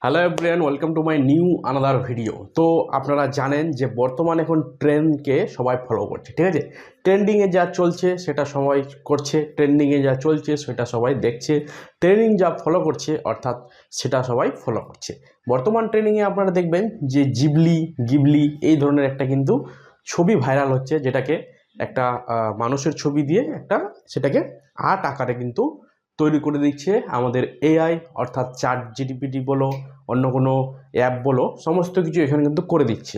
Hello everyone, welcome to my new another video. তো আপনারা জানেন যে বর্তমানে এখন ট্রেন্ডকে সবাই ফলো করছে, ঠিক আছে। ট্রেন্ডিংয়ে যা চলছে সেটা সবাই করছে, ট্রেন্ডিংয়ে যা চলছে সেটা সবাই দেখছে, ট্রেন্ডিং যা ফলো করছে অর্থাৎ সেটা সবাই ফলো করছে। বর্তমান ট্রেন্ডিংয়ে আপনারা দেখবেন যে গিবলি এই ধরনের একটা কিন্তু ছবি ভাইরাল হচ্ছে, যেটাকে একটা মানুষের ছবি দিয়ে সেটাকে আর্ট আকারে কিন্তু তৈরি করে দিচ্ছে আমাদের এআই, অর্থাৎ ChatGPT বলো, অন্য কোনো অ্যাপ বলো, সমস্ত কিছু এখানে কিন্তু করে দিচ্ছে।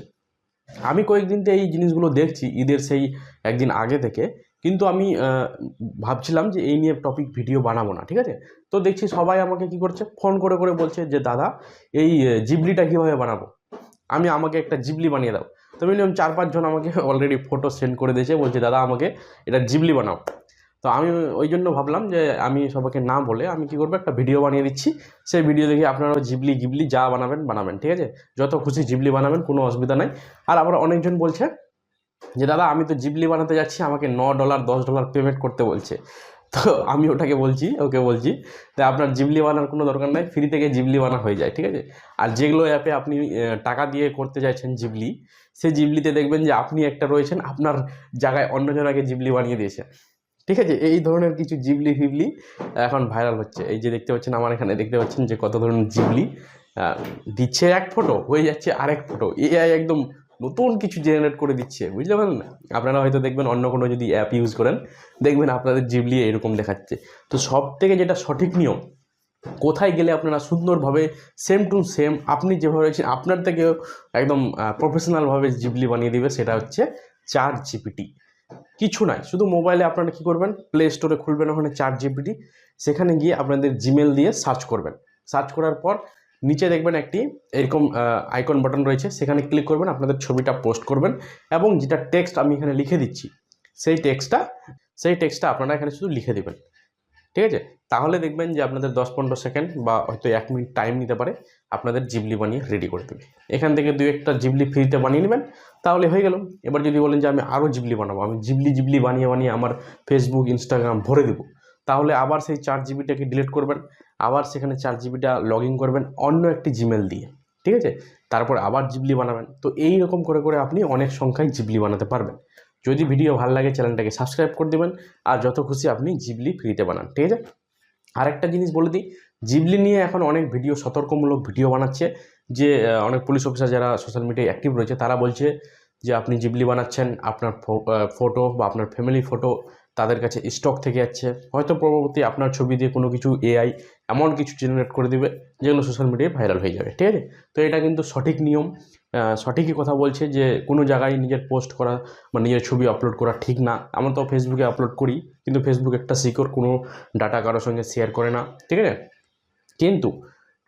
আমি কয়েকদিন তো এই জিনিসগুলো দেখছি, ঈদের সেই একদিন আগে থেকে, কিন্তু আমি ভাবছিলাম যে এই নিয়ে টপিক ভিডিও বানাবো না, ঠিক আছে। তো দেখছি সবাই আমাকে কি করছে, ফোন করে করে বলছে যে দাদা এই জিবলিটা কীভাবে বানাবো, আমাকে একটা জিবলি বানিয়ে দাও। তো মিনিমাম 4-5 জন আমাকে অলরেডি ফটো সেন্ড করে দিয়েছে, বলছে দাদা আমাকে এটা জিবলি বানাও। তো আমি ওই জন্য ভাবলাম যে আমি সবাইকে না বলে আমি কি করবো, একটা ভিডিও বানিয়ে দিচ্ছি। সেই ভিডিও দেখে আপনারাও গিবলি যা বানাবেন, ঠিক আছে। যত খুশি জিবলি বানাবেন, কোনো অসুবিধা নাই। আর আবার অনেকজন বলছে যে দাদা আমি তো জিবলি বানাতে যাচ্ছি, আমাকে $9 $10 পেমেন্ট করতে বলছে। তো আমি ওকে বলছি যে আপনার জিবলি বানার কোনো দরকার নাই, ফ্রি থেকে জিবলি বানা হয়ে যায়, ঠিক আছে। আর যেগুলো অ্যাপে আপনি টাকা দিয়ে করতে চাইছেন জিবলি, সেই জিবলিতে দেখবেন যে আপনি একটা রয়েছেন, আপনার জায়গায় অন্যজনকে জিবলি বানিয়ে দিয়েছে, ঠিক আছে। এই ধরনের কিছু জিবলি ফিবলি এখন ভাইরাল হচ্ছে। এই যে দেখতে পাচ্ছেন, আমার এখানে দেখতে পাচ্ছেন যে কত ধরনের জিবলি দিচ্ছে, এক ফটো হয়ে যাচ্ছে আরেক ফটো, এআই একদম নতুন কিছু জেনারেট করে দিচ্ছে, বুঝতে পারলেন না। আপনারা হয়তো দেখবেন অন্য কোনো যদি অ্যাপ ইউজ করেন, দেখবেন আপনাদের জিবলি এরকম দেখাচ্ছে। তো সব থেকে যেটা সঠিক নিয়ম, কোথায় গেলে আপনারা সুন্দরভাবে সেম টু সেম আপনি যেভাবে রয়েছেন আপনার থেকেও একদম প্রফেশনালভাবে জিবলি বানিয়ে দিবে, সেটা হচ্ছে ChatGPT। কিছু নাই, শুধু মোবাইলে আপনারা কী করবেন, প্লে স্টোরে খুলবেন, ওখানে ChatGPT, সেখানে গিয়ে আপনাদের জিমেল দিয়ে সার্চ করবেন। সার্চ করার পর নিচে দেখবেন একটি এরকম আইকন বাটন রয়েছে, সেখানে ক্লিক করবেন, আপনাদের ছবিটা পোস্ট করবেন, এবং যেটা টেক্সট আমি এখানে লিখে দিচ্ছি সেই টেক্সটটা আপনারা এখানে শুধু লিখে দেবেন, ঠিক আছে। তাহলে দেখবেন যে আপনাদের 10-15 সেকেন্ড বা হয়তো 1 মিনিট টাইম নিতে পারে, আপনাদের জিবলি বানিয়ে রেডি করে দেবে। এখান থেকে 2-1টা জিবলি ফ্রিতে বানিয়ে নেবেন, তাহলে হয়ে গেল। এবার যদি বলেন যে আমি আরও জিবলি বানাবো, আমি জিবলি বানিয়ে আমার ফেসবুক ইনস্টাগ্রাম ভরে দেবো, তাহলে আবার সেই ChatGPTটাকে ডিলিট করবেন, আবার সেখানে ChatGPTটা লগ ইন করবেন অন্য একটি জিমেল দিয়ে, ঠিক আছে। তারপর আবার জিবলি বানাবেন। তো এই রকম করে করে আপনি অনেক সংখ্যায় জিবলি বানাতে পারবেন। যদি ভিডিও ভালো লাগে চ্যানেলটাকে সাবস্ক্রাইব করে দেবেন, আর যত খুশি আপনি জিবলি ফ্রিতে বানান, ঠিক আছে। আরেকটা জিনিস বলে দিই, জিবলি নিয়ে এখন অনেক ভিডিও, সতর্কমূলক ভিডিও বানাচ্ছে, যে অনেক পুলিশ অফিসার যারা সোশ্যাল মিডিয়ায় অ্যাক্টিভ রয়েছে, তারা বলছে যে আপনি জিবলি বানাচ্ছেন, আপনার ফটো বা আপনার ফ্যামিলি ফটো তাদের কাছে স্টক থেকে যাচ্ছে, হয়তো পরবর্তী আপনার ছবি দিয়ে কোনো কিছু এআই এমন কিছু জেনারেট করে দেবে যেগুলো সোশ্যাল মিডিয়ায় ভাইরাল হয়ে যাবে, ঠিক আছে। তো এটা কিন্তু সঠিক নিয়ম, সঠিকই কথা বলছে যে কোনো জায়গায় নিজের পোস্ট করা বা নিজের ছবি আপলোড করা ঠিক না। আমরা তো ফেসবুকে আপলোড করি, কিন্তু ফেসবুক একটা সিকিউর, কোনো ডাটা কারোর সঙ্গে শেয়ার করে না, ঠিক আছে। কিন্তু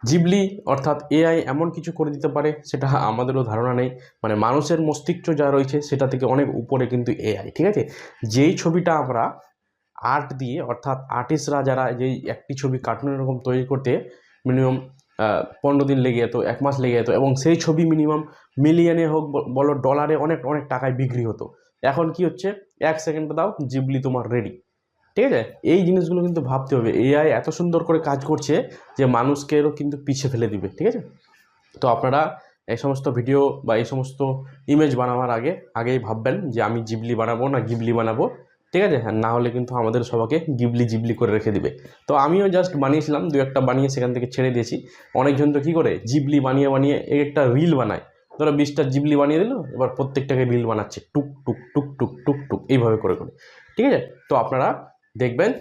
জিবলি অর্থাৎ এআই এমন কিছু করে দিতে পারে, সেটা আমাদেরও ধারণা নেই। মানে মানুষের মস্তিষ্ক যা রয়েছে সেটা থেকে অনেক উপরে কিন্তু এআই, ঠিক আছে। যেই ছবিটা আমরা আর্ট দিয়ে, অর্থাৎ আর্টিস্টরা যারা যেই একটি ছবি কার্টুনের এরকম তৈরি করতে মিনিমাম 15 দিন লেগে যেত, 1 মাস লেগে যেত, এবং সেই ছবি মিনিমাম মিলিয়নে হোক বলো ডলারে অনেক অনেক টাকায় বিক্রি হতো। এখন কি হচ্ছে, 1 সেকেন্ড দাও, জিবলি তোমার রেডি, ঠিক আছে। এই জিনিসগুলো কিন্তু ভাবতে হবে, এআই এত সুন্দর করে কাজ করছে যে মানুষকেও কিন্তু পিছিয়ে ফেলে দিবে, ঠিক আছে। তো আপনারা এই সমস্ত ভিডিও বা এই সমস্ত ইমেজ বানাবার আগেই ভাববেন যে আমি জিবলি বানাবো না গিবলি বানাবো, ঠিক আছে। হ্যাঁ, না হলে কিন্তু আমাদের সবাইকে জিবলি করে রেখে দিবে। তো আমিও জাস্ট বানিয়েছিলাম, 2-1টা বানিয়ে সেখান থেকে ছেড়ে দিয়েছি। অনেকজন তো কী করে জিবলি বানিয়ে একটা রিল বানায়, ধরো 20টা জিবলি বানিয়ে দিল, এবার প্রত্যেকটাকে রিল বানাচ্ছে টুক টুক টুক টুক টুক টুক এইভাবে করে করে, ঠিক আছে। তো আপনারা দেখবেন